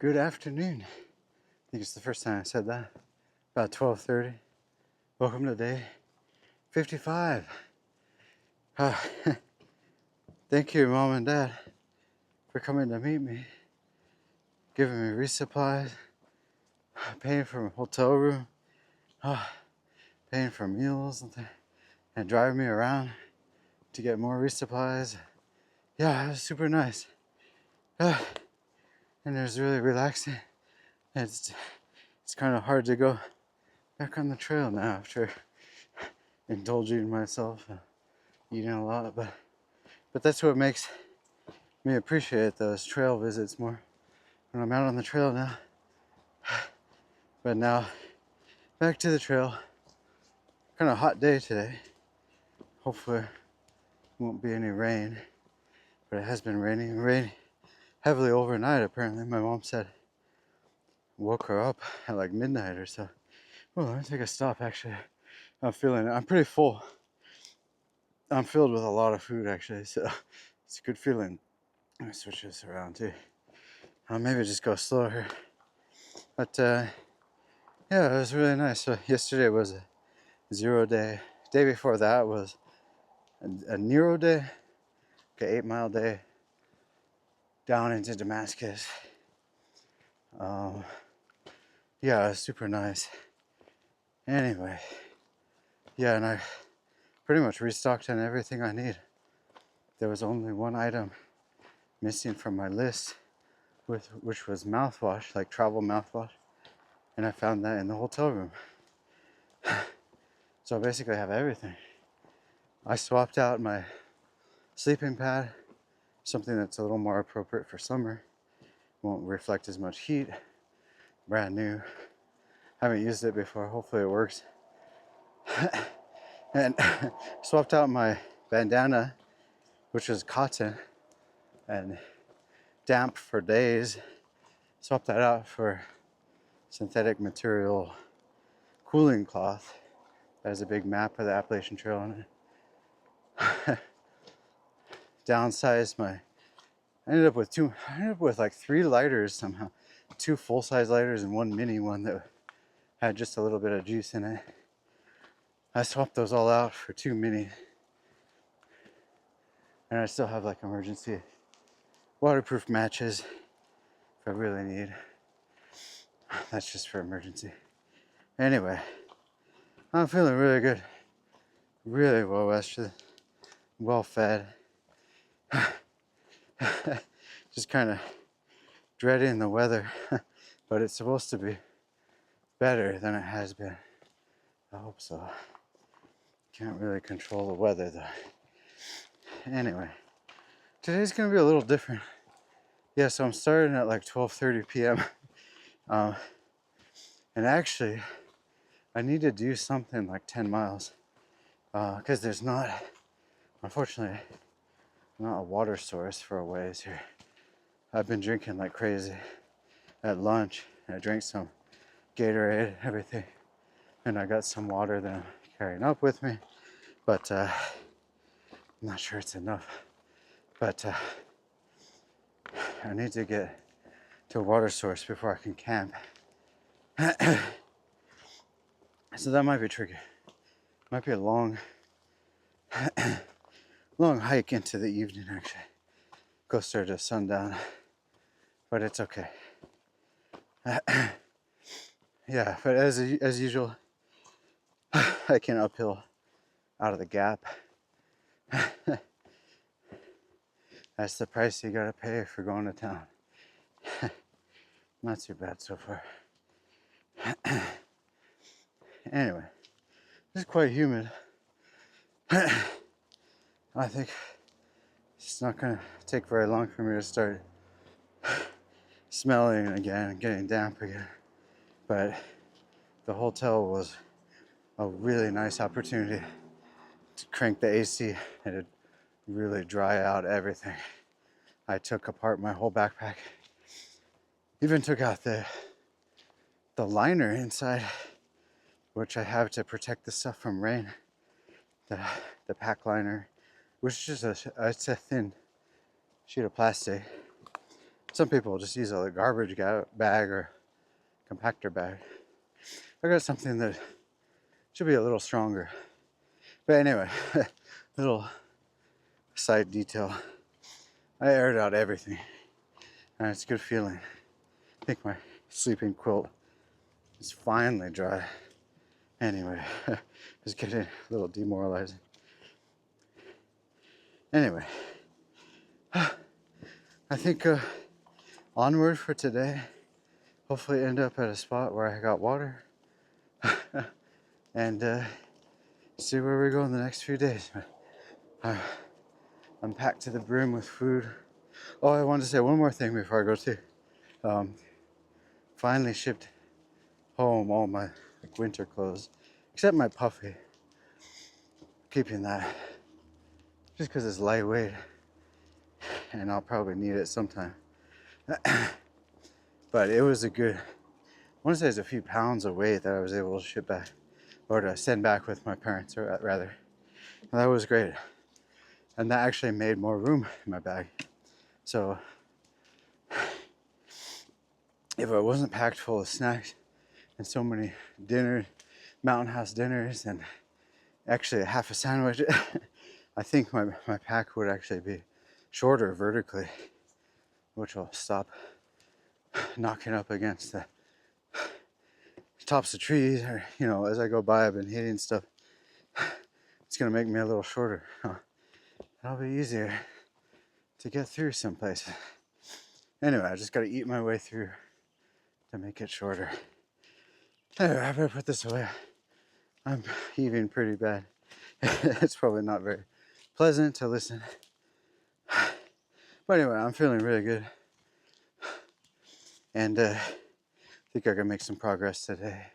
Good afternoon. I think it's the first time I said that. About 12:30. Welcome to day 55. Uh, Thank you, Mom and Dad, for coming to meet me, giving me resupplies, paying for a hotel room, paying for meals and driving me around to get more resupplies. Yeah, it was super nice. And it was really relaxing. It's kind of hard to go back on the trail now after indulging myself, eating a lot, but that's what makes me appreciate those trail visits more when I'm out on the trail now. But now, back to the trail. Kind of hot day today. Hopefully, won't be any rain, but it has been raining heavily overnight. Apparently, my mom said woke her up at like midnight or so. Oh, let me take a stop. Actually, I'm pretty full. I'm filled with a lot of food actually, so it's a good feeling. Let me switch this around too. I'll maybe just go slower. But yeah, it was really nice. So yesterday was a 0 day. Day before that was a Nero day, okay, 8 mile day down into Damascus. Yeah, it was super nice. Anyway, yeah, and I pretty much restocked on everything I need. There was only one item missing from my list, which was mouthwash, like travel mouthwash, and I found that in the hotel room. So I basically have everything. I swapped out my sleeping pad, something that's a little more appropriate for summer, won't reflect as much heat, brand new. Haven't used it before, hopefully it works. And swapped out my bandana, which was cotton and damp for days. Swapped that out for synthetic material cooling cloth that has a big map of the Appalachian Trail on it. Downsized my. I ended up with like 3 lighters somehow, 2 full-size lighters and 1 mini one that had just a little bit of juice in it. I swapped those all out for 2 mini, and I still have like emergency waterproof matches if I really need. That's just for emergency. Anyway, I'm feeling really good, really well rested, well fed. Just kind of dreading the weather, but it's supposed to be better than it has been. I hope so. Can't really control the weather though. Anyway, today's gonna be a little different. Yeah, so I'm starting at like 12:30 p.m. And actually, I need to do something like 10 miles because there's not, unfortunately, not a water source for a ways here. I've been drinking like crazy at lunch. I drank some Gatorade, everything, and I got some water that I'm carrying up with me, but I'm not sure it's enough. But I need to get to a water source before I can camp. So that might be tricky. Might be a long hike into the evening actually. Closer to sundown, but it's okay. Yeah, but as usual, hiking uphill out of the gap. That's the price you gotta pay for going to town. Not too bad so far. Anyway, it's quite humid. I think it's not gonna take very long for me to start smelling again and getting damp again. But the hotel was a really nice opportunity to crank the AC and to really dry out everything. I took apart my whole backpack. Even took out the liner inside, which I have to protect the stuff from rain. The pack liner, which is it's a thin sheet of plastic, Some people just use a garbage bag or compactor bag. I got something that should be a little stronger. But anyway, little side detail. I aired out everything, and it's a good feeling. I think my sleeping quilt is finally dry. Anyway, it's getting a little demoralizing. Anyway, I think onward for today. Hopefully end up at a spot where I got water and see where we go in the next few days. I'm packed to the brim with food. Oh, I wanted to say one more thing before I go too. Finally shipped home all my winter clothes, except my puffy. Keeping that just because it's lightweight and I'll probably need it sometime. But it was a good, I want to say it's a few pounds of weight that I was able to ship back, or to send back with my parents, or rather. And that was great. And that actually made more room in my bag. So if it wasn't packed full of snacks and so many mountain house dinners, and actually half a sandwich, I think my pack would actually be shorter vertically, which will stop knocking up against the tops of trees, or as I go by I've been hitting stuff. It's gonna make me a little shorter. That'll be easier to get through some places. Anyway, I just gotta eat my way through to make it shorter. Anyway, I better put this away. I'm heaving pretty bad. It's probably not very pleasant to listen. But anyway, I'm feeling really good. And I think I can make some progress today.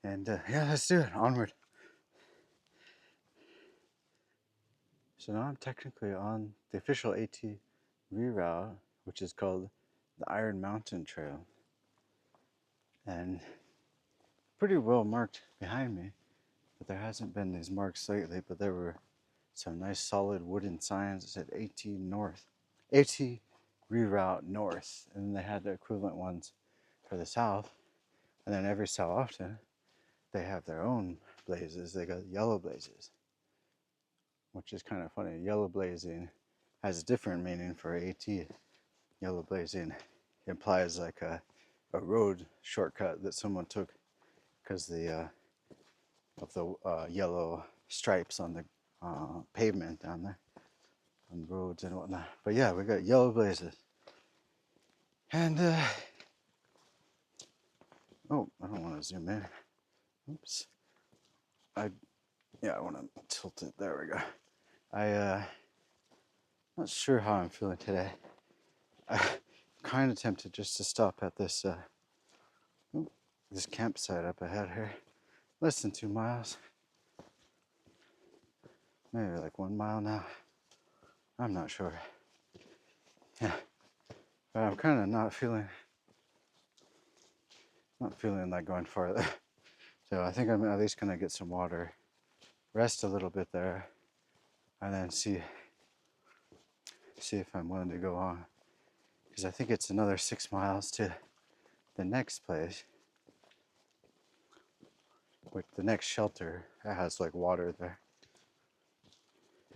And yeah, let's do it. Onward. So now I'm technically on the official AT reroute, which is called the Iron Mountain Trail. And pretty well marked behind me, but there hasn't been these marks lately, but there were some nice solid wooden signs that said AT North, AT Reroute North, and then they had the equivalent ones for the south. And then every so often they have their own blazes. They got yellow blazes, which is kind of funny. Yellow blazing has a different meaning for AT. Yellow blazing implies like a road shortcut that someone took because of the yellow stripes on the pavement down there, on roads and whatnot. But yeah, we got yellow blazes. And oh, I don't want to zoom in. Oops. I want to tilt it. There we go. Not sure how I'm feeling today. I'm kind of tempted just to stop at this this campsite up ahead here. Less than 2 miles. Maybe like 1 mile now. I'm not sure. Yeah. But I'm kind of not feeling like going farther. So I think I'm at least gonna get some water, rest a little bit there, and then see if I'm willing to go on. Because I think it's another 6 miles to the next place, with the next shelter that has like water there.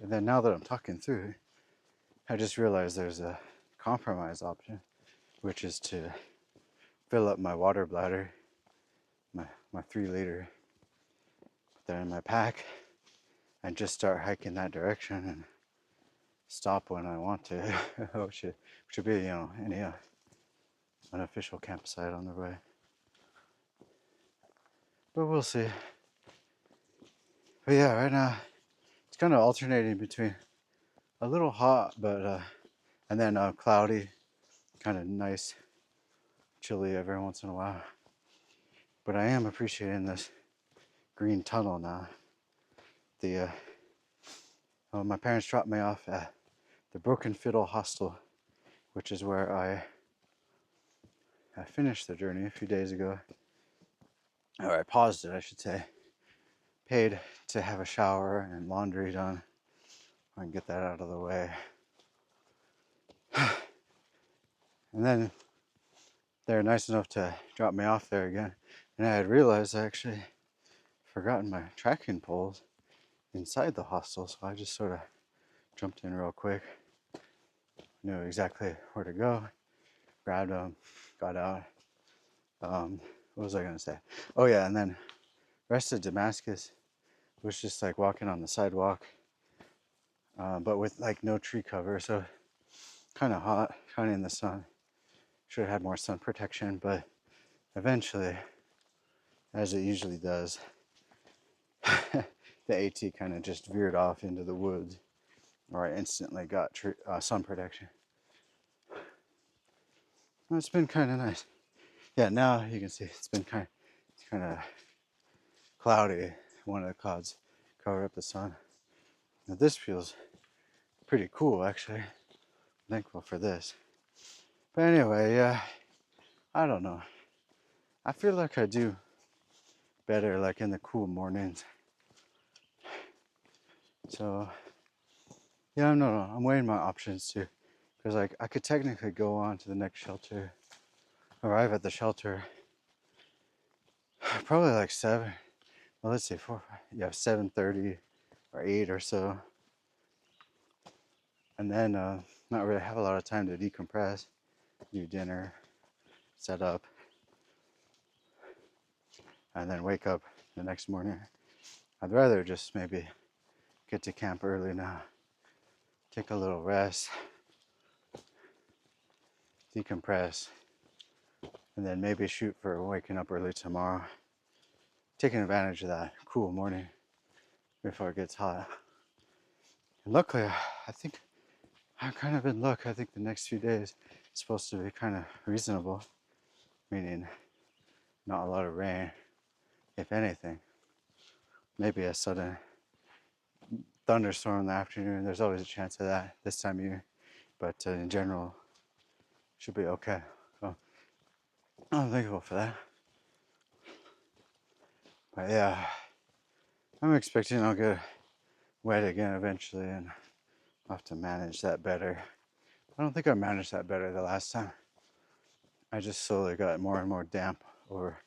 And then now that I'm talking through, I just realized there's a compromise option, which is to fill up my water bladder, my 3 liter, put that in my pack, and just start hiking that direction and stop when I want to. Which should be, any unofficial campsite on the way. But we'll see. But yeah, right now it's kind of alternating between a little hot, but and then cloudy, kind of nice, chilly every once in a while. But I am appreciating this green tunnel now. My parents dropped me off at the Broken Fiddle Hostel, which is where I finished the journey a few days ago. Or I paused it, I should say. Paid to have a shower and laundry done. I can get that out of the way. And then they're nice enough to drop me off there again. And I had realized I actually forgotten my trekking poles inside the hostel, so I just sort of jumped in real quick, knew exactly where to go, grabbed them, got out. What was I gonna say? Oh yeah, and then rest of Damascus was just like walking on the sidewalk, but with like no tree cover, so kind of hot, kind of in the sun. Should have had more sun protection, but eventually, as it usually does, the AT kind of just veered off into the woods, or I instantly got sun protection. Well, it's been kind of nice. Yeah, now you can see it's been kind of cloudy. One of the clouds covered up the sun. Now this feels pretty cool, actually. I'm thankful for this. But anyway, yeah, I don't know. I feel like I do better like in the cool mornings. So yeah, no, I'm weighing my options too, because like I could technically go on to the next shelter, arrive at the shelter, probably like 7. Well, let's say 4. Yeah, 7:30 or 8 or so, and then not really have a lot of time to decompress, do dinner, set up, and then wake up the next morning. I'd rather just maybe get to camp early now, take a little rest, decompress, and then maybe shoot for waking up early tomorrow, taking advantage of that cool morning before it gets hot. And luckily, I think I'm kind of in luck. I think the next few days is supposed to be kind of reasonable, meaning not a lot of rain, if anything. Maybe a sudden thunderstorm in the afternoon. There's always a chance of that this time of year, but in general, should be okay. So I'm thankful for that. But yeah, I'm expecting I'll get wet again eventually, and I'll have to manage that better. I don't think I managed that better the last time. I just slowly got more and more damp over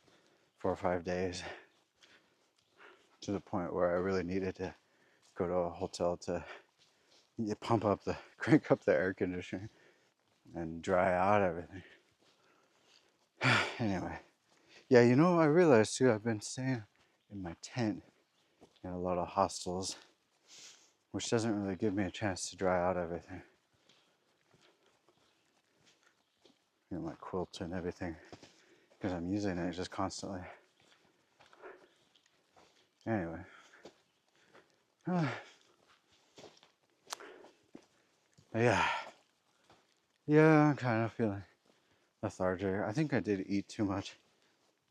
4 or 5 days, to the point where I really needed to go to a hotel to crank up the air conditioner and dry out everything. Anyway, yeah, I realized too, I've been staying in my tent in a lot of hostels, which doesn't really give me a chance to dry out everything. My quilt and everything, because I'm using it just constantly. Anyway. Yeah. Yeah, I'm kind of feeling lethargic. I think I did eat too much.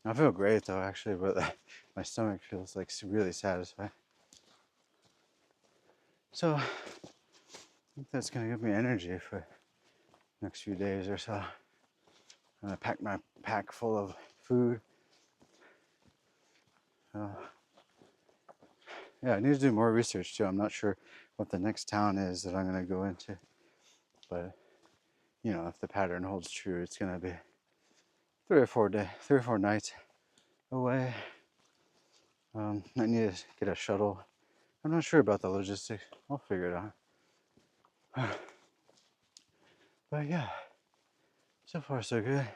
I feel great though, actually, but my stomach feels like really satisfied. So I think that's gonna give me energy for the next few days or so. I'm gonna pack my pack full of food. Yeah, I need to do more research too. I'm not sure what the next town is that I'm gonna go into, but if the pattern holds true, it's gonna be 3 or 4 nights away. I need to get a shuttle. I'm not sure about the logistics. I'll figure it out. But yeah, so far so good.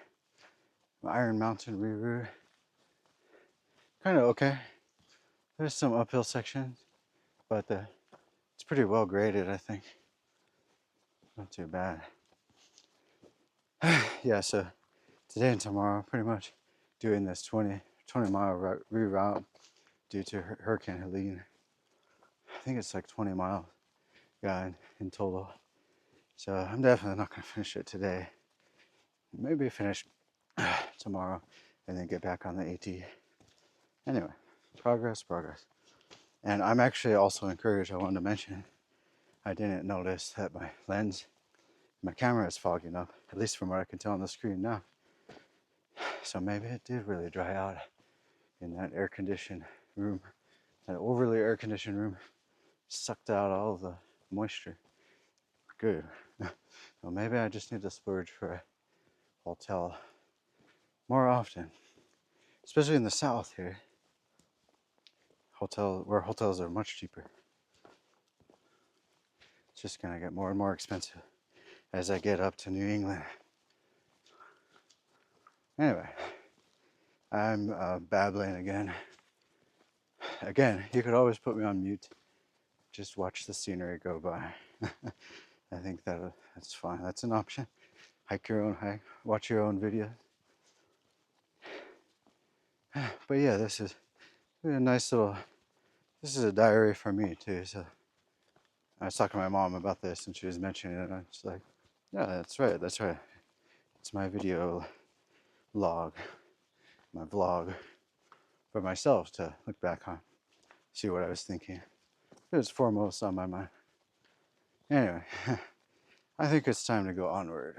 Iron Mountain reroute, kind of okay. There's some uphill sections, but it's pretty well graded, I think. Not too bad. Yeah, so today and tomorrow, pretty much doing this 20-mile reroute due to Hurricane Helene. I think it's like 20 miles, yeah, in total. So I'm definitely not gonna finish it today. Maybe finish tomorrow and then get back on the AT. Anyway, progress. And I'm actually also encouraged, I wanted to mention, I didn't notice that my camera is fogging up, at least from what I can tell on the screen now. So maybe it did really dry out in that air-conditioned room. That overly air-conditioned room sucked out all of the moisture. Good. Well, maybe I just need to splurge for hotel more often, especially in the south here. Where hotels are much cheaper. It's just gonna get more and more expensive as I get up to New England. Anyway, I'm babbling again. Again, you could always put me on mute. Just watch the scenery go by. I think that's fine. That's an option. Hike your own hike. Watch your own video. But yeah, this is a nice little. This is a diary for me too. So I was talking to my mom about this, and she was mentioning it, and I was like, "Yeah, that's right. That's right. It's my video log, my vlog for myself to look back on, see what I was thinking. It was foremost on my mind. Anyway, I think it's time to go onward."